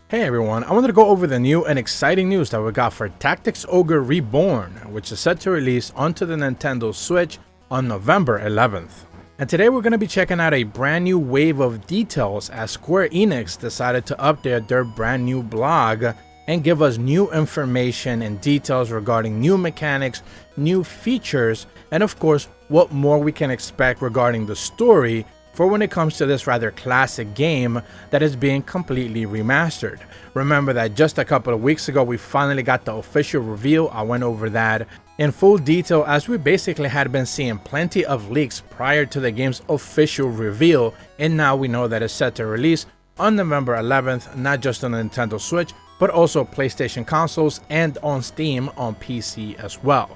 Hey everyone, I wanted to go over the new and exciting news that we got for Tactics Ogre Reborn, which is set to release onto the Nintendo Switch on November 11th. And today we're going to be checking out a brand new wave of details as Square Enix decided to update their brand new blog and give us new information and details regarding new mechanics, new features, and of course, what more we can expect regarding the story for when it comes to this rather classic game that is being completely remastered. Remember that just a couple of weeks ago we finally got the official reveal. I went over that in full detail as we basically had been seeing plenty of leaks prior to the game's official reveal, and now we know that it's set to release on November 11th, not just on the Nintendo Switch but also PlayStation consoles and on Steam on PC as well.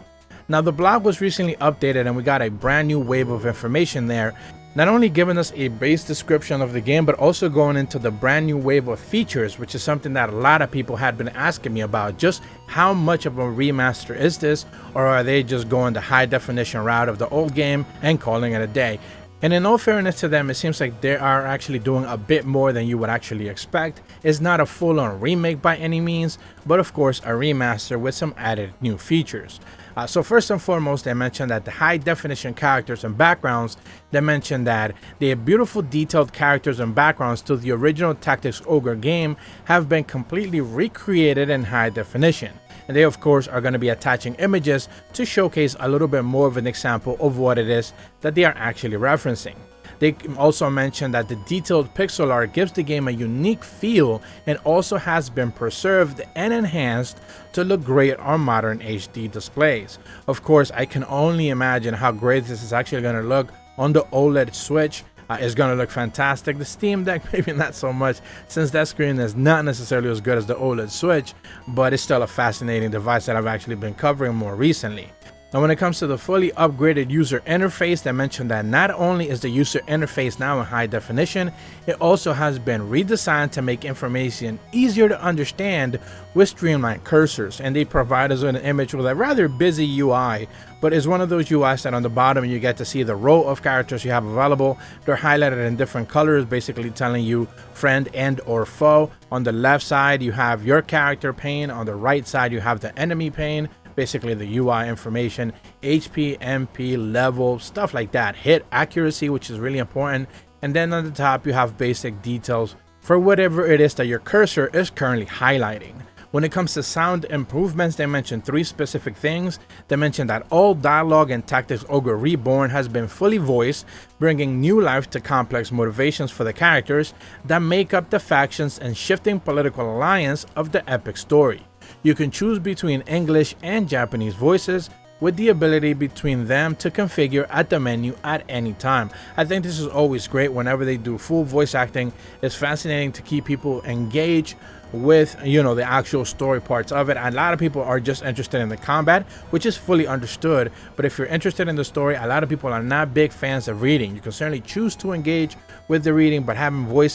Now the blog was recently updated and we got a brand new wave of information there, not only giving us a base description of the game but also going into the brand new wave of features, which is something that a lot of people had been asking me about. Just how much of a remaster is this, or are they just going the high definition route of the old game and calling it a day? And in all fairness to them, it seems like they are actually doing a bit more than you would actually expect. It's not a full-on remake by any means, but of course a remaster with some added new features. So first and foremost, they mentioned that the high definition characters and backgrounds, they mentioned that the beautiful detailed characters and backgrounds to the original Tactics Ogre game have been completely recreated in high definition. And they of course are going to be attaching images to showcase a little bit more of an example of what it is that they are actually referencing. They also mentioned that the detailed pixel art gives the game a unique feel and also has been preserved and enhanced to look great on modern HD displays. Of course, I can only imagine how great this is actually going to look on the OLED Switch. It's going to look fantastic. The Steam Deck maybe not so much, since that screen is not necessarily as good as the OLED Switch, but it's still a fascinating device that I've actually been covering more recently. Now when it comes to the fully upgraded user interface, they mentioned that not only is the user interface now in high definition, it also has been redesigned to make information easier to understand with streamlined cursors, and they provide us with an image with a rather busy UI, but it's one of those UIs that on the bottom you get to see the row of characters you have available. They're highlighted in different colors, basically telling you friend and or foe. On the left side you have your character pane, on the right side you have the enemy pane, basically the UI information, HP, MP, level, stuff like that, hit accuracy, which is really important, and then on the top you have basic details for whatever it is that your cursor is currently highlighting. When it comes to sound improvements, they mentioned three specific things. They mentioned that all dialogue in Tactics Ogre Reborn has been fully voiced, bringing new life to complex motivations for the characters that make up the factions and shifting political alliance of the epic story. You can choose between English and Japanese voices, with the ability between them to configure at the menu at any time. I think this is always great whenever they do full voice acting. It's fascinating to keep people engaged with, the actual story parts of it. A lot of people are just interested in the combat, which is fully understood, but if you're interested in the story, a lot of people are not big fans of reading. You can certainly choose to engage with the reading, but having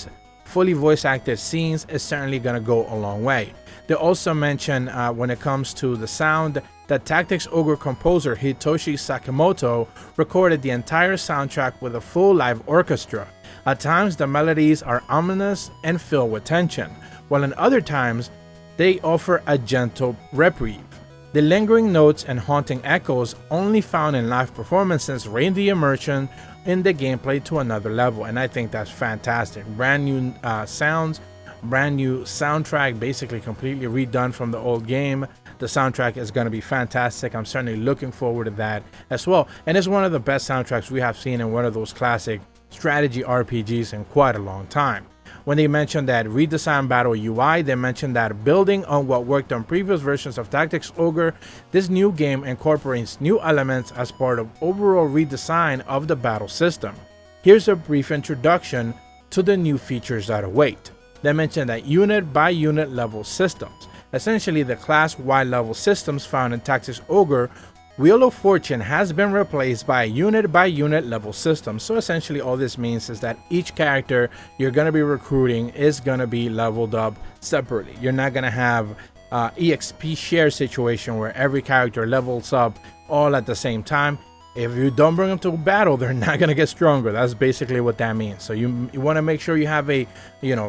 fully voice acted scenes is certainly going to go a long way. They also mention when it comes to the sound that Tactics Ogre composer Hitoshi Sakimoto recorded the entire soundtrack with a full live orchestra. At times the melodies are ominous and filled with tension, while in other times they offer a gentle reprieve. The lingering notes and haunting echoes only found in live performances raise the immersion in the gameplay to another level, and I think that's fantastic. Brand new sounds, brand new soundtrack, basically completely redone from the old game. The soundtrack is going to be fantastic. I'm certainly looking forward to that as well, and it's one of the best soundtracks we have seen in one of those classic strategy RPGs in quite a long time. When they mentioned that redesigned battle UI, they mentioned that building on what worked on previous versions of Tactics Ogre, this new game incorporates new elements as part of overall redesign of the battle system. Here's a brief introduction to the new features that await. They mentioned that unit by unit level systems, essentially the class-wide level systems found in Tactics Ogre, Wheel of Fortune has been replaced by a unit by unit level system. So essentially all this means is that each character you're going to be recruiting is going to be leveled up separately. You're not going to have EXP share situation where every character levels up all at the same time. If you don't bring them to battle, they're not going to get stronger. That's basically what that means. So you want to make sure you have a,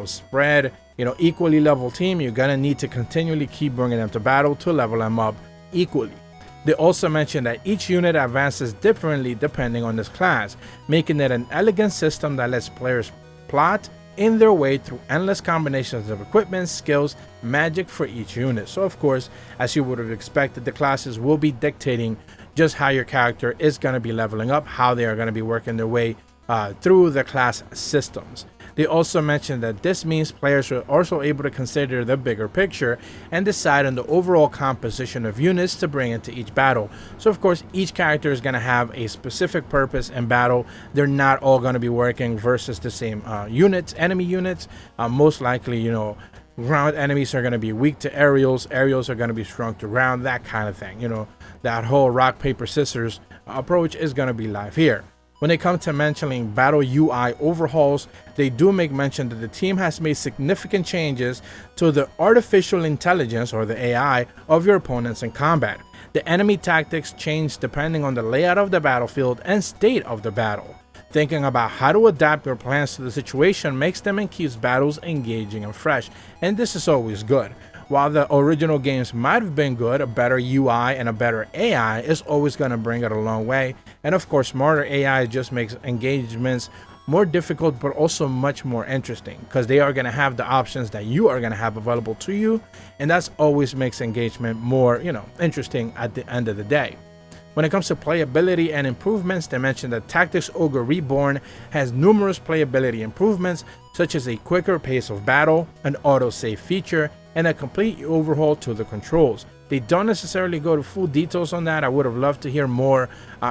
spread, equally level team, you're gonna need to continually keep bringing them to battle to level them up equally. They also mentioned that each unit advances differently depending on this class, making it an elegant system that lets players plot in their way through endless combinations of equipment, skills, magic for each unit. So of course, as you would have expected, the classes will be dictating just how your character is going to be leveling up, how they are going to be working their way through the class systems. They also mentioned that this means players are also able to consider the bigger picture and decide on the overall composition of units to bring into each battle. So of course, each character is going to have a specific purpose in battle. They're not all going to be working versus the same enemy units. Most likely, ground enemies are going to be weak to aerials. Aerials are going to be strong to ground, that kind of thing. That whole rock, paper, scissors approach is going to be live here. When it comes to mentioning battle UI overhauls, they do make mention that the team has made significant changes to the artificial intelligence, or the AI, of your opponents in combat. The enemy tactics change depending on the layout of the battlefield and state of the battle. Thinking about how to adapt your plans to the situation makes them and keeps battles engaging and fresh, and this is always good. While the original games might have been good, a better UI and a better AI is always going to bring it a long way. And of course, smarter AI just makes engagements more difficult, but also much more interesting, because they are going to have the options that you are going to have available to you. And that's always makes engagement more, interesting at the end of the day. When it comes to playability and improvements, they mentioned that Tactics Ogre Reborn has numerous playability improvements, such as a quicker pace of battle, an autosave feature, and a complete overhaul to the controls. They don't necessarily go to full details on that. I would have loved to hear more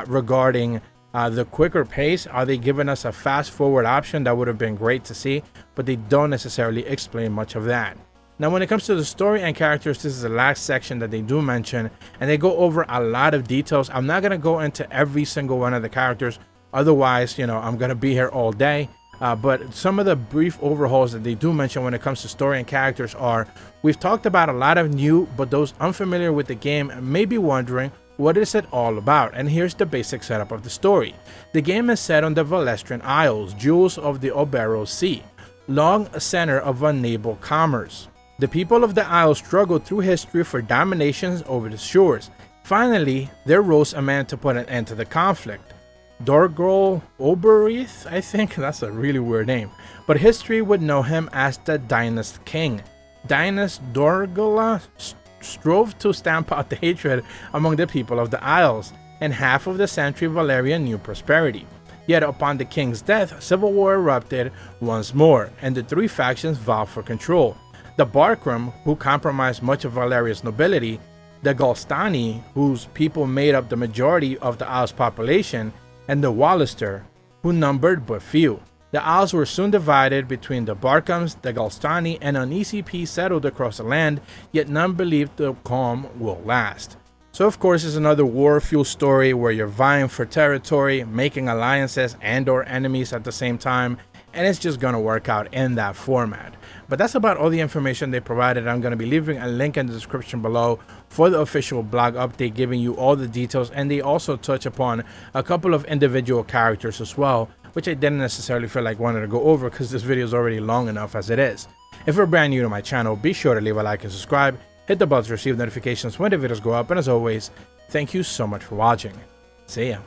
regarding the quicker pace. Are they giving us a fast forward option? That would have been great to see, but they don't necessarily explain much of that. Now, when it comes to the story and characters, this is the last section that they do mention, and they go over a lot of details. I'm not going to go into every single one of the characters. Otherwise, I'm going to be here all day. But some of the brief overhauls that they do mention when it comes to story and characters are, we've talked about a lot of new, but those unfamiliar with the game may be wondering, what is it all about? And here's the basic setup of the story. The game is set on the Valestrian Isles, jewels of the Oberro Sea, long center of unable commerce. The people of the isles struggled through history for domination over the shores. Finally, there rose a man to put an end to the conflict. Dorgol Oberith, I think that's a really weird name, but history would know him as the Dynast King. Dynast Dorgola strove to stamp out the hatred among the people of the Isles, and half of the century Valeria knew prosperity. Yet upon the king's death, civil war erupted once more, and the three factions vowed for control. The Barkram, who compromised much of Valeria's nobility, the Galstani, whose people made up the majority of the Isles' population, and the Wallister, who numbered but few. The Isles were soon divided between the Barkams, the Galstani, and uneasy peace settled across the land, yet none believed the calm will last. So of course, it's another war-fueled story where you're vying for territory, making alliances and/or enemies at the same time, and it's just gonna work out in that format. But that's about all the information they provided. I'm going to be leaving a link in the description below for the official blog update giving you all the details, and they also touch upon a couple of individual characters as well, which I didn't necessarily feel like wanted to go over because this video is already long enough as it is. If you're brand new to my channel, be sure to leave a like and subscribe, hit the bell to receive notifications when the videos go up, and as always, thank you so much for watching. See ya.